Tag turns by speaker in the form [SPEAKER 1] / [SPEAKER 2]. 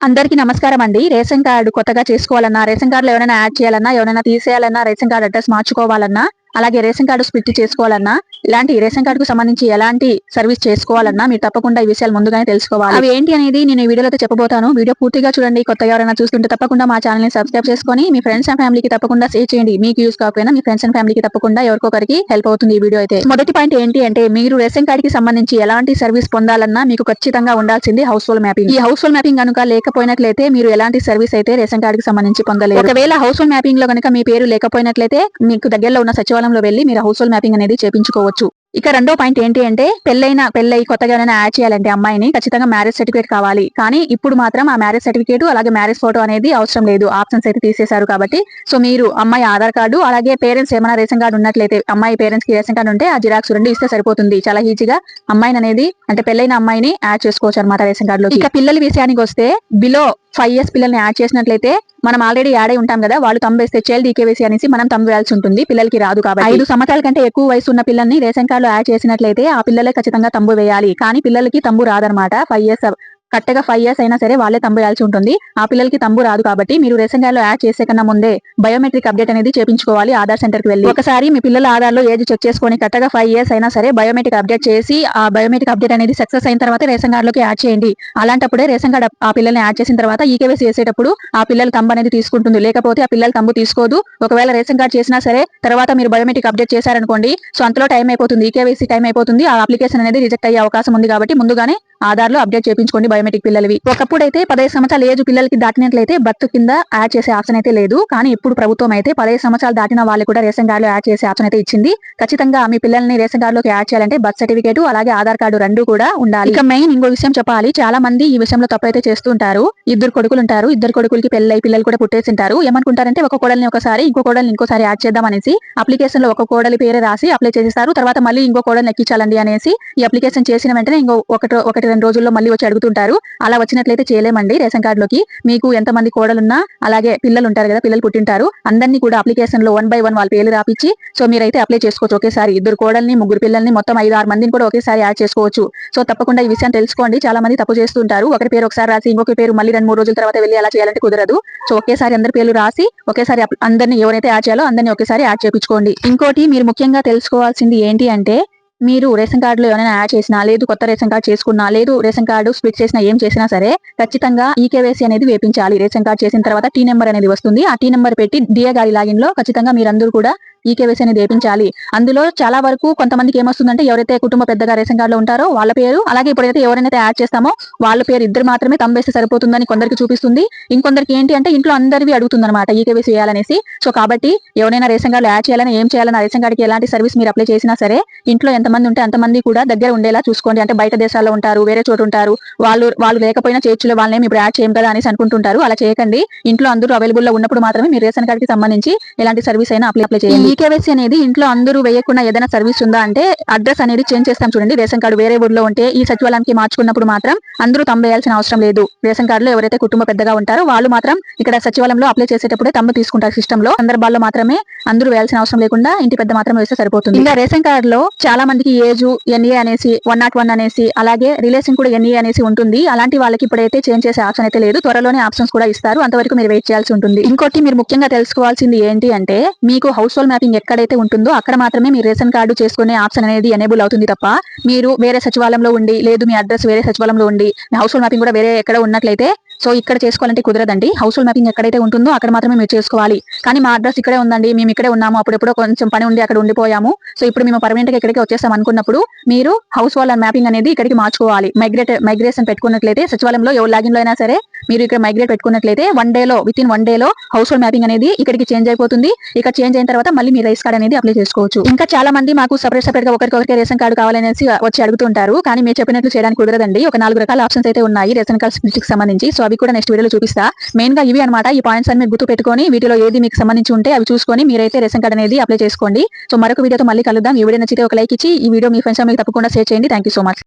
[SPEAKER 1] అందరికీ నమస్కారం అండి. రేషన్ కార్డు కొత్తగా చేసుకోవాలన్నా, రేషన్ కార్డులో ఎవరైనా యాడ్ చేయాలన్నా, ఎవరైనా తీసేయాలన్నా, రేషన్ కార్డు అడ్రస్ మార్చుకోవాలన్నా, అలాగే రేషన్ కార్డు స్ప్లిట్ చేసుకోవాలన్నా, ఇలాంటి రేషన్ కార్డుకు సంబంధించి ఎలాంటి సర్వీస్ చేసుకోవాలన్నా మీరు తప్పకుండా ఈ విషయాలు ముందుగానే తెలుసుకోవాలి. అవి ఏంటి అనేది నేను ఈ వీడియోలో చెప్పబోతాను. వీడియో పూర్తిగా చూడండి. కొత్తగా ఎవరైనా చూస్తుంటే తప్పకుండా మా ఛానల్ ని సబ్స్క్రైబ్ చేసుకొని మీ ఫ్రెండ్స్ అండ్ ఫ్యామిలీకి తప్పకుండా షేర్ చేయండి. మీకు యూస్ కాకపోయినా మీ ఫ్రెండ్స్ అండ్ ఫ్యామిలీకి తప్పకుండా ఎవరికొకరికి హెల్ప్ అవుతుంది ఈ వీడియో అయితే. మొదటి పాయింట్ ఏంటి అంటే మీరు రేషన్ కార్డు కి సంబంధించి ఎలాంటి సర్వీస్ పొందాలన్నా మీకు ఖచ్చితంగా ఉండాల్సింది హౌస్ హోల్డ్ మ్యాపింగ్. ఈ హౌస్ హోల్డ్ మ్యాపింగ్ కనుక లేకపోయినట్లయితే మీరు ఎలాంటి సర్వీస్ అయితే రేషన్ కార్డు కి సంబంధించి పొందలేరు. ఒకవేళ హౌస్ హోల్డ్ మ్యాపింగ్ లో కనుక మీ పేరు లేకపోయినట్లయితే మీకు దగ్గరలో ఉన్న సచివాలయంలో వెళ్లి మీరు హౌస్ హోల్డ్ మ్యాపింగ్ అనేది చేపించుకోవచ్చు. ఇక రెండో పాయింట్ ఏంటి అంటే పెళ్ళై కొత్తగా ఏమైనా యాడ్ చేయాలంటే అమ్మాయిని ఖచ్చితంగా మ్యారేజ్ సర్టిఫికేట్ కావాలి. కానీ ఇప్పుడు మాత్రం ఆ మ్యారేజ్ సర్టిఫికేట్ అలాగే మ్యారేజ్ ఫోటో అనేది అవసరం లేదు. ఆప్షన్స్ అయితే తీసేశారు కాబట్టి సో మీరు అమ్మాయి ఆధార్ కార్డు అలాగే పేరెంట్స్ ఏమైనా రేషన్ కార్డు ఉన్నట్లయితే అమ్మాయి పేరెంట్స్ కి రేషన్ కార్డు ఉంటే ఆ జిరాక్స్ 2 ఇస్తే సరిపోతుంది. చాలా ఈజీగా అమ్మాయిని అనేది అంటే పెళ్ళైన అమ్మాయిని యాడ్ చేసుకోవచ్చు అనమాట రేషన్ కార్డులో. ఇక పిల్లల విషయానికి వస్తే బిలో 5 years పిల్లల్ని యాడ్ చేసినట్లయితే మనం ఆల్రెడీ యాడ్ అయి ఉంటాం కదా, వాళ్ళు తంబేస్తే చైల్డ్ ఈకేవైసీ అనేసి మనం తంబు వేయాల్సి ఉంటుంది. పిల్లలకి రాదు కాబట్టి 5 సంవత్సరాల కంటే ఎక్కువ వయసు ఉన్న పిల్లల్ని రేషన్ కార్డులో యాడ్ చేసినట్లయితే ఆ పిల్లలే ఖచ్చితంగా తంబు వేయాలి. కానీ పిల్లలకి తంబు రాదనమాట. 5 years కరెక్ట్గా 5 years అయినా సరే వాళ్ళే తంబు వేయాల్సి ఉంటుంది. ఆ పిల్లలకి తంబు రాదు కాబట్టి మీరు రేషన్ కార్డులో యాడ్ చేసే కన్నా ముందే బయోమెట్రిక్ అప్డేట్ అనేది చేపించుకోవాలి ఆధార్ సెంటర్ కి వెళ్ళి. ఒకసారి మీ పిల్లల ఆధార్ లో ఏజ్ చెక్ చేసుకొని కరెక్ట్గా 5 years అయినా సరే బయోమెట్రిక్ అప్డేట్ చేసి ఆ బయోమెట్రిక్ అప్డేట్ అనేది సక్సెస్ అయిన తర్వాత రేషన్ కార్డులోకి యాడ్ చేయండి. అలాంటప్పుడే రేషన్ కార్డు ఆ పిల్లల్ని యాడ్ చేసిన తర్వాత ఈకేవైసీ చేసేటప్పుడు ఆ పిల్లల తంబు అనేది తీసుకుంటుంది. లేకపోతే ఆ పిల్లల తంబు తీసుకోదు. ఒకవేళ రేషన్ కార్డు చేసినా సరే తర్వాత మీరు బయోమెట్రిక్ అప్డేట్ చేశారనుకోండి, సో అంతలో టైం అయిపోతుంది, ఈకేవైసీ టైం అయిపోతుంది, ఆ అప్లికేషన్ అనేది రిజెక్ట్ అయ్యే అవకాశం ఉంది. కాబట్టి ముందుగానే ఆధార్ లో అప్డేట్ చేయించుకోండి బయోమెట్రిక్ పిల్లలవి. ఒకప్పుడు అయితే 15 సంవత్సరాల ఏజ్ పిల్లలకి దాటినట్లయితే బర్త్ కింద యాడ్ చేసే ఆప్షన్ అయితే లేదు. కానీ ఇప్పుడు ప్రభుత్వం అయితే 15 సంవత్సరాలు దాటిన వాళ్ళు కూడా రేషన్ కార్డులో యాడ్ చేసే ఆప్షన్ అయితే ఇచ్చింది. ఖచ్చితంగా మీ పిల్లల్ని రేషన్ కార్డులోకి యాడ్ చేయాలంటే బర్త్ సర్టిఫికేట్ అలాగే ఆధార్ కార్డు 2 కూడా ఉండాలి. ఇక మెయిన్ ఇంకో విషయం చెప్పాలి. చాలా మంది ఈ విషయంలో తప్పైతే చేస్తూ ఉంటారు. 2 కొడుకులు ఉంటారు. 2 కొడుకులకి పెళ్ళై పిల్లలు కూడా పుట్టేసింటారు. ఏమనుకుంటారంటే ఒక కోడల్ని ఒకసారి ఇంకో కోడల్ని ఇంకోసారి యాడ్ చేద్దాం అనేసి అప్లికేషన్ లో ఒక కోడలి పేరే రాసి అప్లై చేసేస్తారు. తర్వాత మళ్ళీ ఇంకో కోడల్ని ఎక్కించాలండి అనేసి ఈ అప్లికేషన్ చేసిన వెంటనే ఇంకో 1-2 రోజుల్లో మళ్ళీ వచ్చి అడుగుతుంటారు. అలా వచ్చినట్లయితే చేయలేమండి. రేషన్ కార్డులోకి మీకు ఎంతమంది కోడలున్నా అలాగే పిల్లలు ఉంటారు కదా, పిల్లలు పుట్టింటారు, అందరినీ కూడా అప్లికేషన్ లో 1 by 1 వాళ్ళ పేర్లు రాపించి సో మీరైతే అప్లై చేసుకోవచ్చు. ఒకేసారి 2 కోడల్ని 3 పిల్లల్ని మొత్తం 5-6 మందిని కూడా ఒకేసారి యాడ్ చేసుకోవచ్చు. సో తప్పకుండా ఈ విషయం తెలుసుకోండి. చాలా మంది తప్పు చేస్తుంటారు. ఒకరి పేరు ఒకసారి రాసి ఇంకొక పేరు మళ్ళీ 2-3 రోజుల తర్వాత వెళ్ళి అలా చేయాలంటే కుదరదు. సో ఒకేసారి అందరి పేర్లు రాసి ఒకేసారి అందరినీ ఎవరైతే యాడ్ చేయాలో అందరినీ ఒకేసారి యాడ్ చేయించుకోండి. ఇంకోటి మీరు ముఖ్యంగా తెలుసుకోవాల్సింది ఏంటి అంటే మీరు రేషన్ కార్డులో ఏమైనా యాడ్ చేసినా లేదు కొత్త రేషన్ కార్డు చేసుకున్నా లేదు రేషన్ కార్డు స్ప్లిట్ చేసినా ఏం చేసినా సరే ఖచ్చితంగా ఈకేవైసీ అనేది వేపించాలి. రేషన్ కార్డు చేసిన తర్వాత టీ నెంబర్ అనేది వస్తుంది. ఆ టీ నెంబర్ పెట్టి డిఏ గారి లాగిన్ లో ఖచ్చితంగా మీరందరూ కూడా ఈకేవైసీ అనేది వేపించాలి. అందులో చాలా వరకు కొంతమందికి ఏమొస్తుందంటే ఎవరైతే కుటుంబ పెద్దగా రేషన్ కార్డులో ఉంటారో వాళ్ళ పేరు అలాగే ఇప్పుడైతే ఎవరైతే యాడ్ చేస్తామో వాళ్ళ పేరు 2 మాత్రమే తంబేస్తే సరిపోతుందని కొందరికి చూపిస్తుంది. ఇంకొందరికి ఏంటి అంటే ఇంట్లో అందరివి అడుగుతుంది అనమాట ఈకేవైసీ చేయాలనేసి. సో కాబట్టి ఎవరైనా రేషన్ కార్డులో యాడ్ చేయాలని ఏం చేయాలని రేషన్ కార్డుకి ఎలాంటి సర్వీస్ మీరు అప్లై చేసినా సరే ఇంట్లో ఎంతమంది ఉంటే అంతమంది కూడా దగ్గర ఉండేలా చూసుకోండి. అంటే బయట దేశాల్లో ఉంటారు, వేరే చోటు ఉంటారు, వాళ్ళు లేకపోయినా చేయొచ్చులే వాళ్ళని ఇప్పుడు యాడ్ చేయం కదా అనేసి అనుకుంటుంటారు. అలా చేయకండి. ఇంట్లో అందరూ అవైలబుల్ లో ఉన్నప్పుడు మాత్రమే మీరు రేషన్ కార్డుకి సంబంధించి ఎలాంటి సర్వీస్ అయినా అప్లై చేయండి. ఈకేవైసీ అనేది ఇంట్లో అందరూ వేయకుండా ఏదైనా సర్వీస్ ఉందా అంటే అడ్రస్ అనేది చేంజ్ చేస్తాం చూడండి. రేషన్ కార్డు వేరే ఊర్లో ఉంటే ఈ సచివాలయానికి మార్చుకున్నప్పుడు మాత్రం అందరూ తంబు వేయాల్సిన అవసరం లేదు. రేషన్ కార్డులో ఎవరైతే కుటుంబ పెద్దగా ఉంటారో వాళ్ళు మాత్రం ఇక్కడ సచివాలయంలో అప్లై చేసేటప్పుడే తంబు తీసుకుంటారు. సిస్టమ్ లో సందర్భాల్లో మాత్రమే అందరూ వేయాల్సిన అవసరం లేకుండా ఇంటి పెద్ద మాత్రం వేస్తే సరిపోతుంది. ఇంకా రేషన్ కార్డులో చాలా మందికి ఏజ్ ఎన్ఏ అనేసి 101 అనేసి అలాగే రిలేషన్ కూడా ఎన్ఏ అనేసి ఉంటుంది. అలాంటి వాళ్ళకి ఇప్పుడైతే చేంజ్ చేసే ఆప్షన్ అయితే లేదు. త్వరలోనే ఆప్షన్స్ కూడా ఇస్తారు. అంతవరకు మీరు వెయిట్ చేయాల్సి ఉంటుంది. ఇంకోటి మీరు ముఖ్యంగా తెలుసుకోవాల్సింది ఏంటి అంటే మీకు హౌస్ హోల్డ్ మ్యాపింగ్ ఎక్కడైతే ఉంటుందో అక్కడ మాత్రమే మీ రేషన్ కార్డు చేసుకునే ఆప్షన్ అనేది ఎనేబుల్ అవుతుంది తప్ప మీరు వేరే సచివాలయంలో ఉండి లేదు మీ అడ్రస్ వేరే సచివాలయంలో ఉండి మీ హౌస్ హోల్డ్ మ్యాపింగ్ కూడా వేరే ఎక్కడ ఉన్నట్లయితే సో ఇక్కడ చేసుకోవాలంటే కుదరదండి. హౌస్ హోల్డ్ మ్యాపింగ్ ఎక్కడైతే ఉంటుందో అక్కడ మాత్రమే మీరు చేసుకోవాలి. కానీ మా అడ్రస్ ఇక్కడే ఉందండి, మేము ఇక్కడే ఉన్నాము, అప్పుడెప్పుడో కొంచెం పని ఉండి అక్కడ ఉండిపోయాము, సో ఇప్పుడు మేము పర్మనెంట్ గా ఇక్కడికి వచ్చేస్తాం అనుకున్నప్పుడు మీరు హౌస్ హోల్డ్ మ్యాపింగ్ అనేది ఇక్కడికి మార్చుకోవాలి. మైగ్రేషన్ పెట్టుకున్నట్లయితే సచివాలయంలో ఎవరు లాగిన్ లో అయినా సరే మీరు ఇక్కడ మైగ్రేట్ పెట్టుకున్నట్లయితే వితిన్ వన్ డే లో హౌస్ హోల్డ్ మ్యాపింగ్ అనేది ఇక్కడికి చేంజ్ అయిపోతుంది. ఇక్కడ చేంజ్ అయిన తర్వాత మళ్ళీ మీ రైస్ కార్డ్ అనేది అప్లై చేసుకోవచ్చు. ఇంకా చాలా మంది మాకు సపరేట్ గా ఒకరికి రేషన్ కార్డు కావాలనేసి వచ్చి అడుగుతుంటారు. కానీ మీరు చెప్పినట్లు చేయడానికి కుదరదండి. ఒక 4 రకాల ఆప్షన్స్ అయితే ఉన్నాయి రేషన్ కార్డ్ స్ప్లిట్ కి సంబంధించి. సో అవి కూడా నెక్స్ట్ వీడియోలో చూపిస్తా. మెయిన్ గా ఇవి అనమాట. ఈ పాయింట్స్ అన్ని గుర్తు పెట్టుకొని వీటిలో ఏది మీకు సంబంధించి ఉంటే అవి చూసుకొని మీరైతే రేషన్ కార్డ్ అనేది అప్లై చేసుకోండి. సో మరొక వీడియోతో మళ్ళీ కలుద్దాం. ఈ వీడియో నచ్చితే ఒక లైక్ ఇచ్చి ఈ వీడియో మీ ఫ్రెండ్స్ మీకు తప్పకుండా షేర్ చేయండి. Thank you so much.